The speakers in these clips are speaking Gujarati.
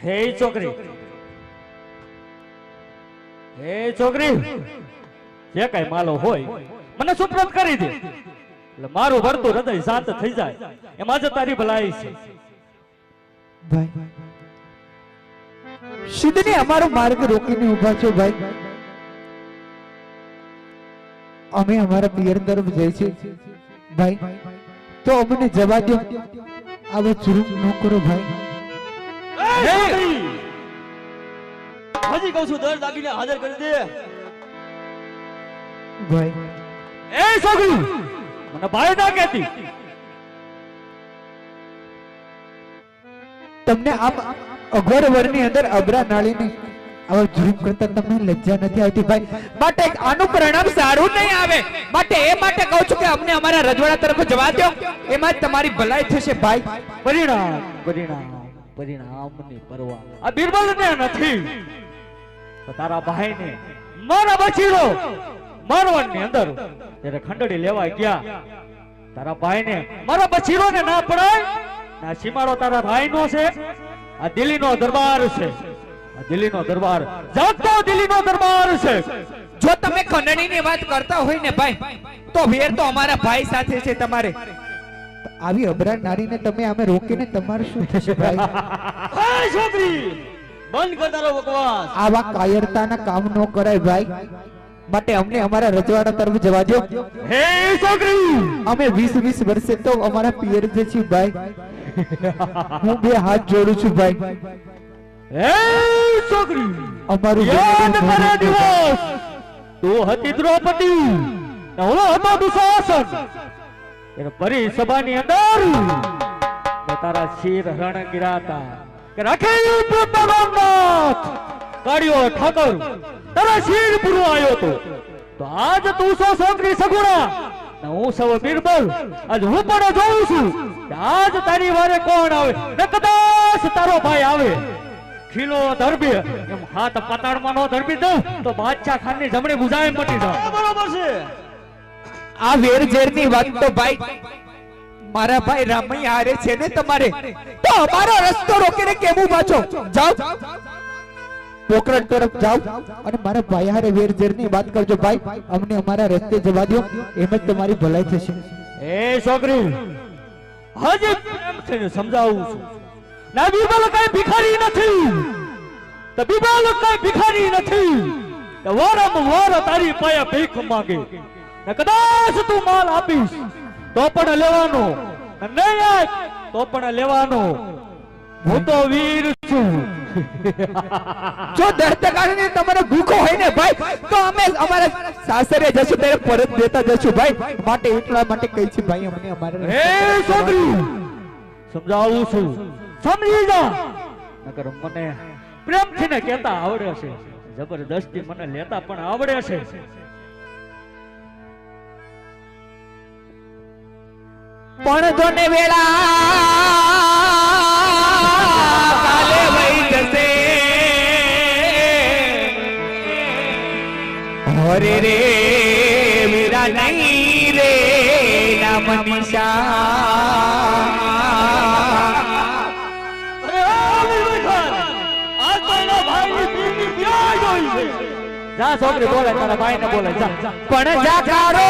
હે છોકરી, હે છોકરી, જે કઈ માલો હોય મને સુપ્રત કરી દે, એટલે મારું ભરતું હૃદય શાંત થઈ જાય. એમાં જ તારી ભલાઈ છે. ભાઈ સિદ્ધને અમારો માર્ગ રોકીને ઉભા છો ભાઈ. અમે અમારા પિયર તરફ જઈએ છીએ ભાઈ, તો અમને જવા દો. આવો ચૂરું ન કરો ભાઈ. હજી કહું છું, દર દાગીને હાજર કરી દે ભાઈ. એ છોકરી, મને ભાઈ ના કહેતી. તમને આમ અઘોર વરની અંદર અબરા નાળીને આવા જુલ્મ કરતા તમને લજ્જા નથી આવતી ભાઈ? માટે આનું પરિણામ સારું નહીં આવે. માટે એ માટે કહું છું કે અમને અમારા રજવાડા તરફ જવા દો, એમાં જ તમારી ભલાઈ થશે ભાઈ. પરિણામ પરિણામ પરિણામની પરવા આ બિરબલને નથી, તો તારા ભાઈને મારા બચીરો મારવાડની અંદર જ્યારે ખંડડી લેવા ગયા, તારા ભાઈને મારા બચીરોને ના પડાય. ના સીમાડો તારા ભાઈનો છે, આ દિલ્હીનો દરબાર છે. આ દિલ્હીનો દરબાર જાગતો દિલ્હીનો દરબાર છે. જો તમે ખંડણીની વાત કરતા હોય ને ભાઈ, તો વેર તો અમારા ભાઈ સાથે છે તમારે. આવી અબરા નારીને તમે અમે રોકીને તમારું શું થશે ભાઈ? એ છોકરી, બંધ કર તારો બકવાસ. આવા કાયરતાના કામ ન કરાય ભાઈ. માટે અમને અમારા રજવાડા તરફ જવા દો. હે છોકરી, અમે 20 વર્ષે તો અમારા પિયર જે છે ભાઈ. હું બે હાથ જોડું છું ભાઈ. હે છોકરી, અમારું યાદ કરે દિવસ તું હતી દ્રૌપદી ને હું હતો દુશાસન. એને પરી સભાની અંદર મેં તારા શિર રણ ગિરાતા કે રાખી પોતાનાથ કાઢ્યો ઠાકર તારા શિર પૂરો આવ્યો તો આજ તું સો છોકરી સગુણા ને હું સૌ બિરબલ. આજ હું પણ જોઉં છું કે આજ તારી વારે કોણ આવે ને કદાચ તારો ભાઈ આવે. ખીલો ધરબી એમ હાથ પાતાળમાં નો ધરબી દઉં તો બાદશાહ ખાન ની જમણી બુજાય મટી જાય. બરોબર છે. આ વેર ઝેરની વાત તો ભાઈ મારા ભાઈ રામૈયા હારે છે ને તમારે, તો અમારો રસ્તો રોકીને કેમ ઉભા છો? જાઓ પોકરણ તરફ જાઓ અને મારા ભાઈ હારે વેર ઝેરની વાત કરજો ભાઈ. અમને અમારા રસ્તે જવા દો, એમ જ તમારી ભલાઈ થશે. એ છોકરી, હજી પ્રેમથી સમજાવું છું, ના બિરબલ કઈ ભિખારી નથી. તો બિરબલ કઈ ભિખારી નથી. તો વારંવાર તારી પાસે ભીખ માંગે ને કદાચ તું માલ આપીશ તો પણ લેવાનો, નહીં આપ તો પણ લેવાનો. હું તો વીર છું. જો દર્દ કારણે તમારે ભૂખો હોય ને ભાઈ, તો અમે અમારા સાસરે જશું ત્યારે પરત દેતા જશું ભાઈ. માટે એટલા માટે કહી છે ભાઈ અમને અમારા. એ છોકરી, સમજાવું છું, સમજી જા. નકર મને પ્રેમથી ને કહેતા આવડે છે, જબરદસ્તી મને લેતા પણ આવડે છે. પણ જોને વેળા કાલે વઈ જશે. હરે રે વીરા નહીં રે નામ નિશા. જા છોકરી બોલે, તારા ભાઈ ને બોલે જા. પણ જાકારો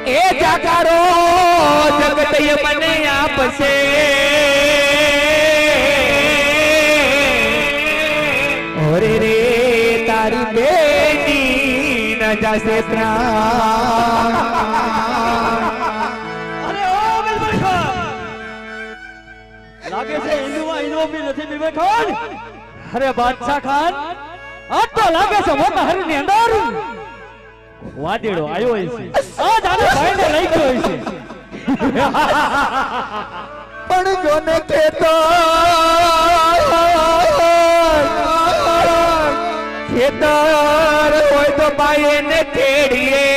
એ જાકારો જગતય મને આપશે. ઓરે રે તારી બેટી ન જશે પ્રાણ. અરે ઓ બિરબલ ખાન, લાગે છે હિન્દુમાં હિન્દુ બી નથી બિરબલ ખાન. અરે બાદશાહ ખાન, આ તો લાગે છે મોટા હરની અંદર વાદીડો આવ્યો છે. આજ આને ભાઈને લઈ ગયો છે. પણ જોને કેતો ખેતર હોય તો ભાઈ એને ખેડીએ.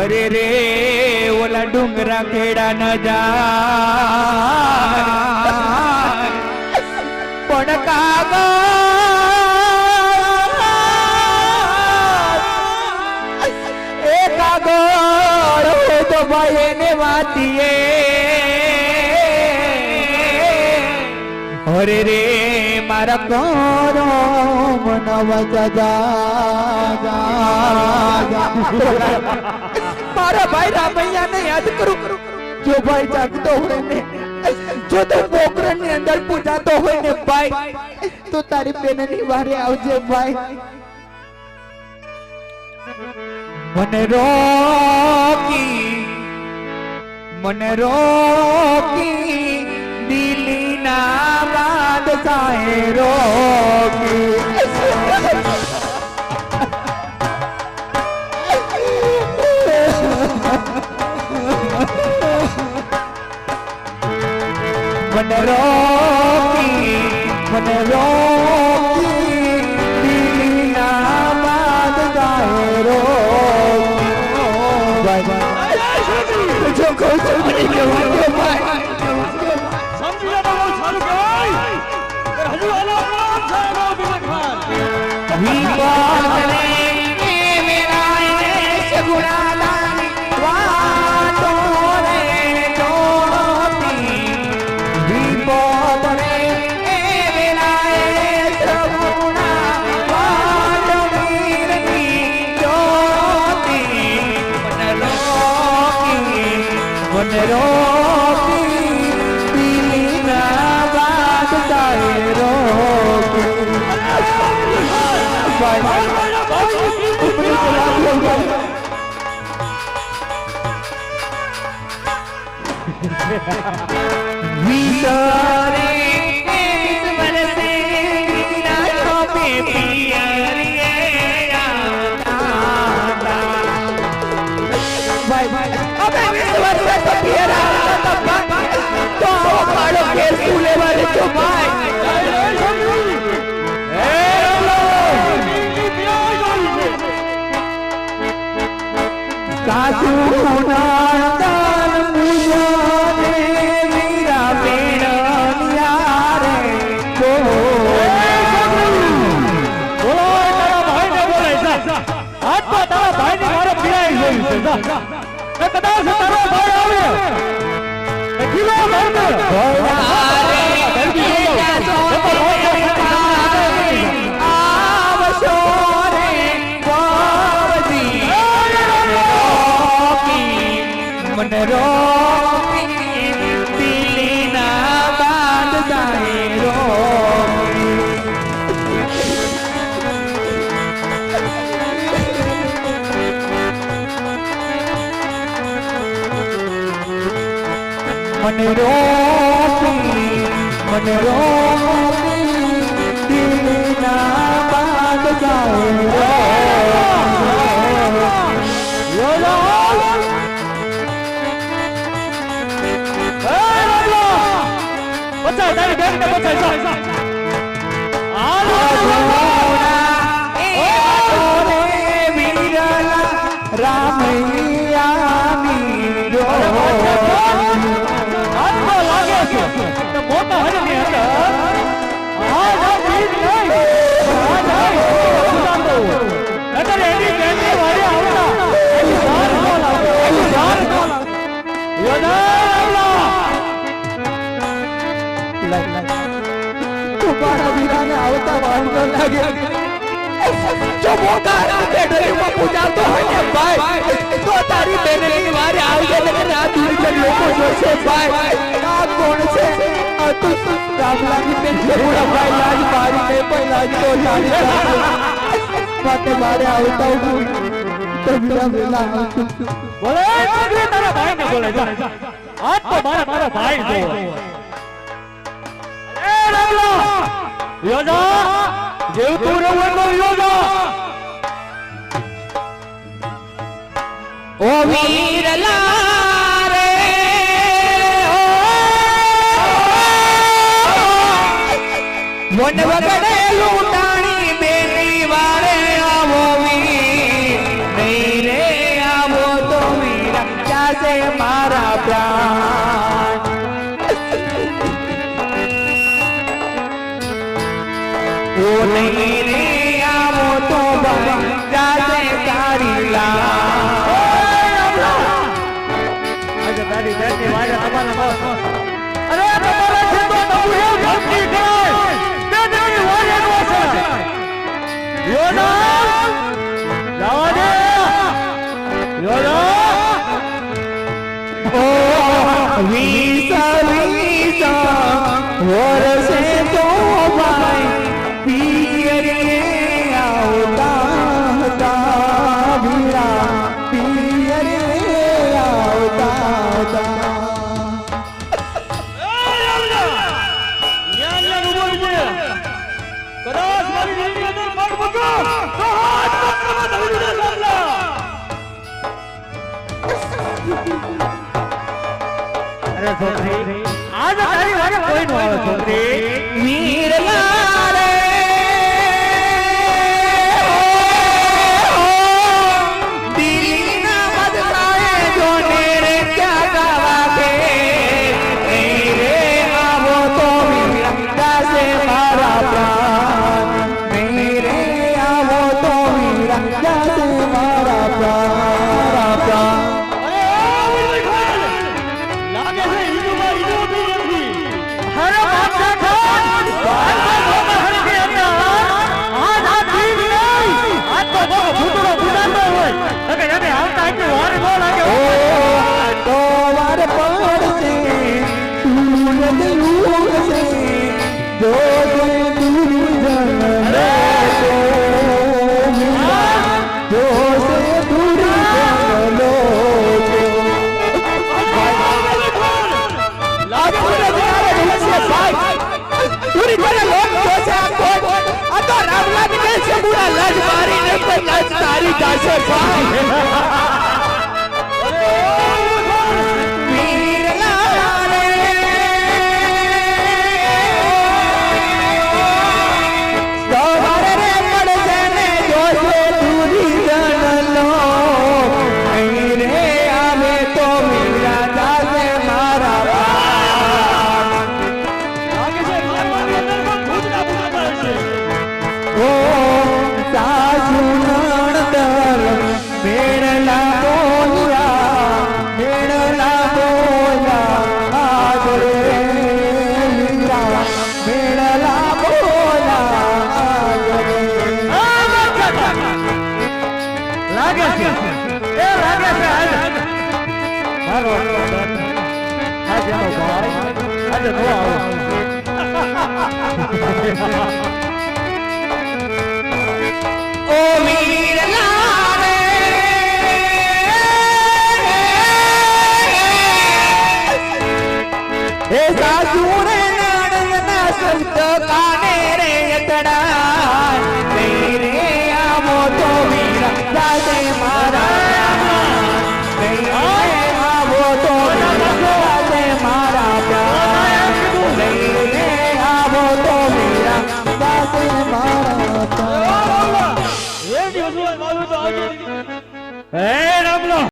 અરે રે ઓલા ડુંગરા ખેડા ન જા પણ કાગળ અરે રે મારા કરો મનવ મારા ભાઈ રામૈયાને યાદ કરું જો ભાઈ જાગતો હોય ને જો તો પોકરણ ની અંદર પૂજાતો હોય ને ભાઈ તો તારી બેનની વારે આવજે ભાઈ મને રોકી દિલી ના બાદ સાએ રોકી મને રોકી દિલી ના બાદ સાએ રોકી જો કોઈ સમજી ગયો ભાઈ સમજી લે તો બહુ સારું કહેવાય હજુ આનો નામ છે એનો વિવેકવાન વિવાદને મેરાય સગુણાદાની વાતો રે જોતી વિવાદને મેરાય સગુણા વાતો વીરની જોતી મને રોકી દિલી ના બાદ તારે રોકી વિચારે બરસે રાતો पे पियरिए भाई अबे विश्वास तो पियरा तो कालो के स्कूले वाले तो भाई सासू नादान मुझे मेरा बेड़ा रे બોલો તારા ભાઈને બોલે જા આજ તો તારા ભાઈને મારે પીડાઈ ગયું છે જા ને કદાચ તારો ભાઈ આવે એ કિલો ભાઈને મને રોકી દિલી ના બાદ જાય રોકી મને રોકી દિલી ના બાદ જાય બચાય તારી બેનને બચાય જા રામૈયા મીરો લાગે છે તો મોટા હરીની અંદર અત્યારે એની બેનની વારે આવતા એની જાન ન લાગે એની જાન ન લાગે તમારા વીરાને આવતા વાંધો લાગે જો મોટા બેડરૂમમાં પૂજાતો હોય ને ભાઈ તો તારી બેનની વારે આવજે ને રાત દુનિયા લોકો જોશે ભાઈ આ કોણ છે આ તો રામલાની બેન છે પૂરા ભાઈ લાજ મારી ને પણ લાજ તો જાણી માટે મારે આવતા હું તો વીરા વેલા આવતું બોલે છોકરી તારા ભાઈને બોલે જા આજ તો મારા ભાઈ જોવે એ રામલા યોજા જેવ તું રહેવું તો યોજા ઓ વીરલા રે વન વગડે લૂંટાણી બેની વારે આવો વીર નહીં રે આવો તો વીર જાશે મારા પ્રાણ ઓ નહીં રે આવો તો ભાઈ જાશે તારી લાજ આજે તારી બેનની વારે તમારા અરે તમારા છે તો એવું ભક્તિ કરો યોના જવા દે યોના ઓ વીસા વીસા વરસે તો ભાઈ પિયરે આવતા હતા ભીરા પિયરે આવતા હતા કદાચ મારી દિલની અંદર પગ મૂકો તો હાથ પકડવા ધરી દે લાલા અરે છોકરી આજ તારી વારે કોઈ નો આવે છોકરી વીરલા રે દિલના બદલાએ જોને રે ક્યાં ગાવા કે રે આવો તો વીરંગા સે મારા પ્રાણ મેરે આવો તો વીરંગા સે મારા પ્રાણ લાગે છે હિન્દુમાં હિન્દુ બી નથી અરે બાદશાહ ખાન બાદશાહ હરી કે અંદર આજ આ ઠીક નહીં આજ તો બહુ ભૂતરો બુડાતો હોય અગે એને આવતા કે વાર નો લાગે તો વાર પડશે તું દૂર છે જો દૂર જન લે તો જો સે દૂર જન લો લાગે મને જયારે દિલસે ભાઈ પૂરી કરે લોક જો છે આ તો રામલા ની છે બુડા લજ મારી ને કોઈ લજ તારી જાશે ભાઈ લાગે છે મારવાની અંદર પણ ભૂતના બુડાતા હશે ઓ સાસુ નણદર મેળલા બોલા આગળ વીરા મેળલા બોલા આગળ લાગે છે એ લાગે છે આજ મારો આજે નો ભાઈ આજે નો આવો ઓ વીરલા રે એ સાસુ રે નણંદના સંત કાને રે યતડા